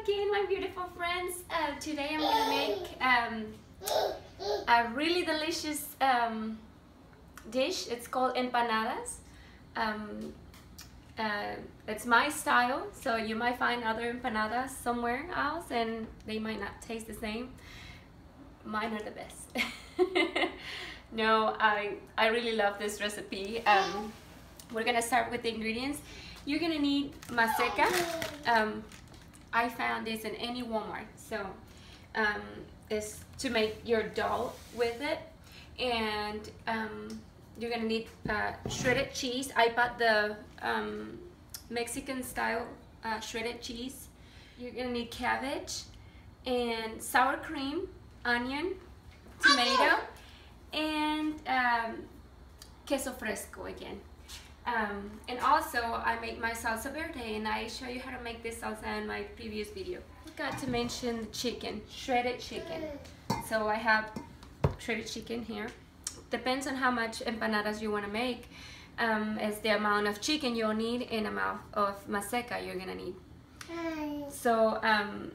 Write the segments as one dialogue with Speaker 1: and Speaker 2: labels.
Speaker 1: again, my beautiful friends. Today I'm going to make a really delicious dish. It's called empanadas. It's my style, so you might find other empanadas somewhere else and they might not taste the same. Mine are the best. No, I really love this recipe. We're gonna start with the ingredients. You're gonna need maseca. I found this in any Walmart, so it's to make your dough with it. And you're gonna need shredded cheese. I bought the Mexican style shredded cheese. You're gonna need cabbage and sour cream, onion, tomato, and queso fresco again. And also I make my salsa verde, and I show you how to make this salsa in my previous video. Forgot to mention the chicken, shredded chicken. So I have shredded chicken here. Depends on how much empanadas you want to make, is the amount of chicken you'll need and amount of maseca you're gonna need. So I'm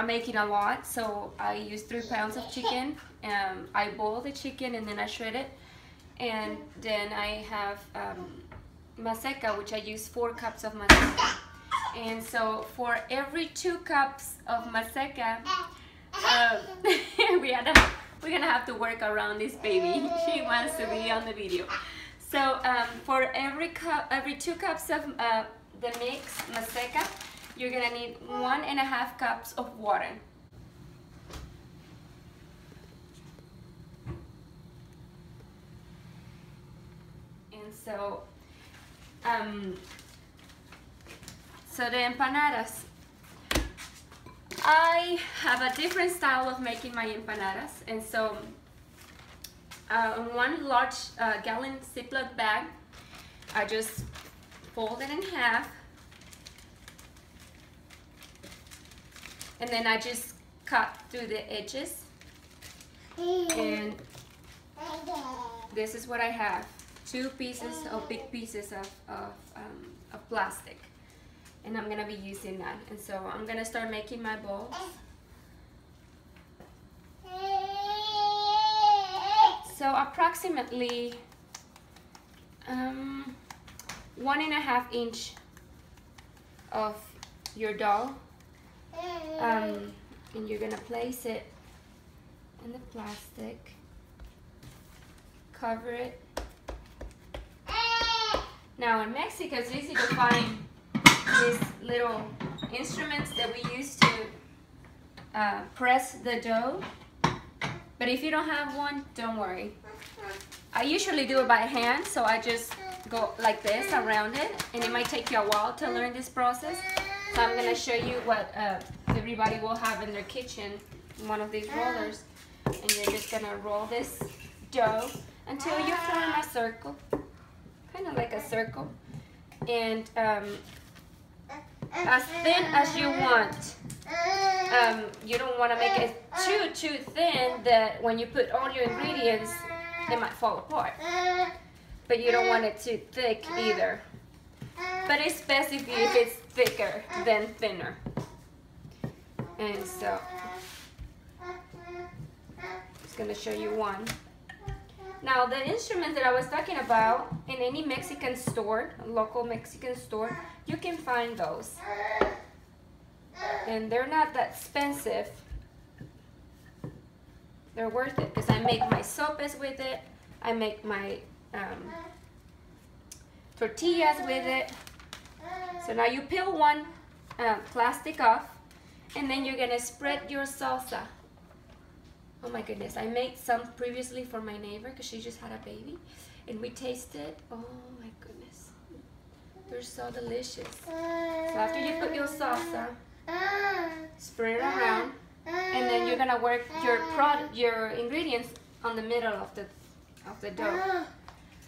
Speaker 1: making a lot, so I use 3 pounds of chicken. I boil the chicken and then I shred it, and then I have maseca, which I use 4 cups of maseca. And so for every 2 cups of maseca, we're gonna have to work around this baby. She wants to be on the video. So for every 2 cups of the mix maseca, you're gonna need 1.5 cups of water. And so the empanadas, I have a different style of making my empanadas. And so in 1 large gallon Ziploc bag, I just fold it in half, and then I just cut through the edges, and this is what I have: 2 pieces of big pieces of plastic, and I'm gonna be using that. And so I'm gonna start making my balls. So approximately 1.5 inch of your dough, and you're gonna place it in the plastic, cover it. Now in Mexico, it's easy to find these little instruments that we use to press the dough. But if you don't have one, don't worry. I usually do it by hand, so I just go like this around it, and it might take you a while to learn this process. So I'm going to show you what everybody will have in their kitchen, one of these rollers. And you're just going to roll this dough until you form a circle, kind of like a circle. And as thin as you want. You don't want to make it too thin that when you put all your ingredients, they might fall apart. But you don't want it too thick either. But it's best if it's thicker than thinner. And so I'm just going to show you one. Now the instruments that I was talking about, in any Mexican store, local Mexican store, you can find those. And they're not that expensive. They're worth it because I make my sopes with it. I make my tortillas with it. So now you peel one plastic off, and then you're gonna spread your salsa. Oh my goodness, I made some previously for my neighbor because she just had a baby, and we tasted. Oh my goodness, they're so delicious. So after you put your salsa, spread it around, and then you're gonna work your ingredients on the middle of the dough.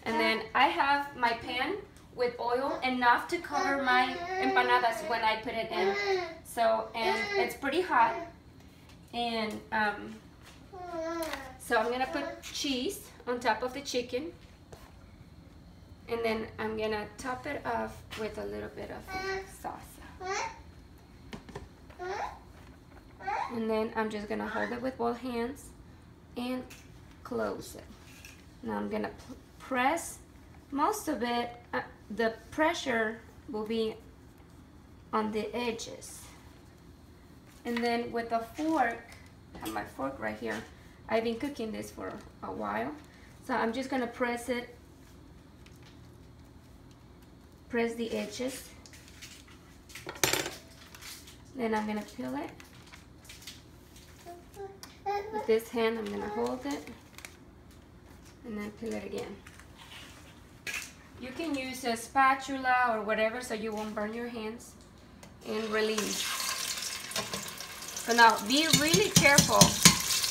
Speaker 1: And then I have my pan with oil enough to cover my empanadas when I put it in. So, and it's pretty hot, and so I'm gonna put cheese on top of the chicken, and then I'm gonna top it off with a little bit of salsa. And then I'm just gonna hold it with both hands and close it. Now I'm gonna press most of it. The pressure will be on the edges. And then with a fork, I have my fork right here. I've been cooking this for a while. So I'm just gonna press it, press the edges. Then I'm gonna peel it. With this hand, I'm gonna hold it and then peel it again. You can use a spatula or whatever so you won't burn your hands, and release. So now be really careful.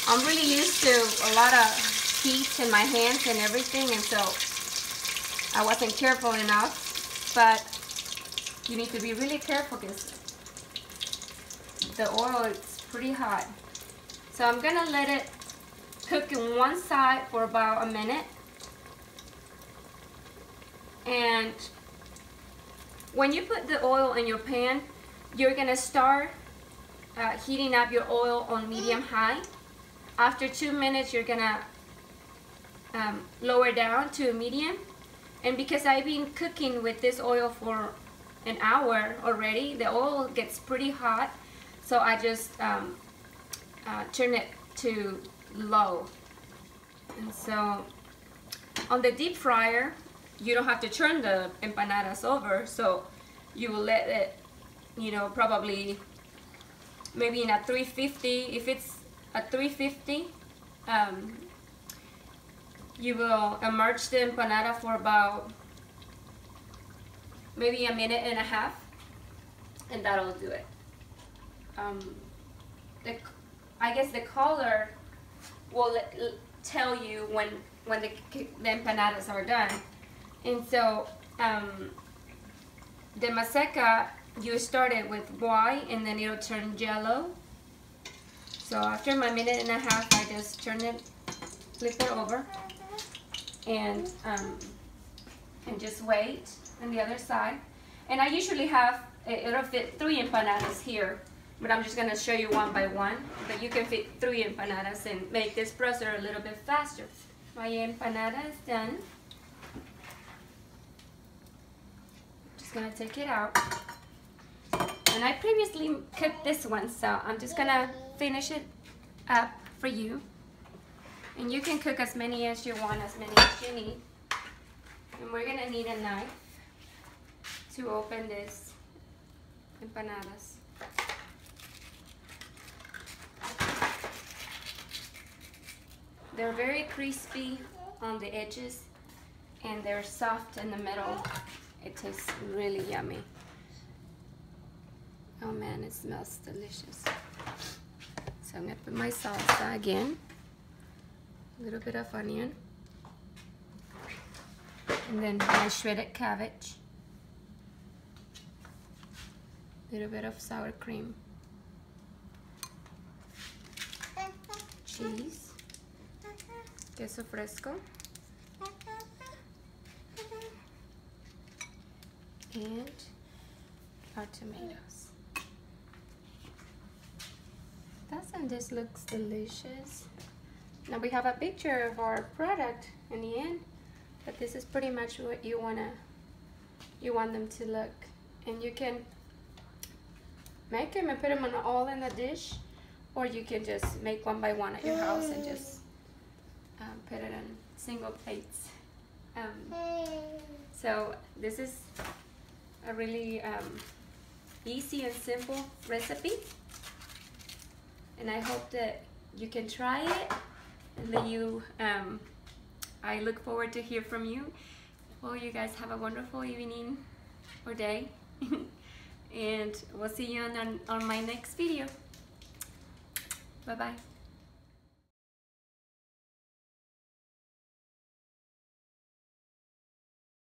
Speaker 1: I'm really used to a lot of heat in my hands and everything, and so I wasn't careful enough, but you need to be really careful because the oil is pretty hot. So I'm gonna let it cook in one side for about a minute. And when you put the oil in your pan, you're gonna start heating up your oil on medium high. After 2 minutes, you're gonna lower down to medium. And because I've been cooking with this oil for an hour already, the oil gets pretty hot. So I just turn it to low. And so on the deep fryer, you don't have to turn the empanadas over, so you will let it, you know, probably maybe in a 350. If it's a 350, you will immerse the empanada for about maybe a minute and a half, and that'll do it. I guess the color will tell you when the empanadas are done. And so the maseca, you start it with white and then it'll turn yellow. So after my minute and a half, I just turn it, flip it over, and just wait on the other side. And I usually have, it'll fit 3 empanadas here, but I'm just gonna show you one by one. But you can fit 3 empanadas and make this process a little bit faster. My empanada is done. Just gonna take it out. And I previously cooked this one, so I'm just gonna finish it up for you. And you can cook as many as you want, as many as you need. And we're gonna need a knife to open this empanadas. They're very crispy on the edges and they're soft in the middle. It tastes really yummy. Oh man, it smells delicious. So I'm gonna put my salsa again. A little bit of onion. And then my shredded cabbage. A little bit of sour cream. Cheese. Queso fresco. And our tomatoes. Doesn't this looks delicious? Now we have a picture of our product in the end, but this is pretty much what you want them to look. And you can make them and put them all in a dish, or you can just make one by one at your house and just put it in single plates. So this is a really easy and simple recipe, and I hope that you can try it, and that you I look forward to hear from you. Well, you guys have a wonderful evening or day and we'll see you on my next video. Bye bye.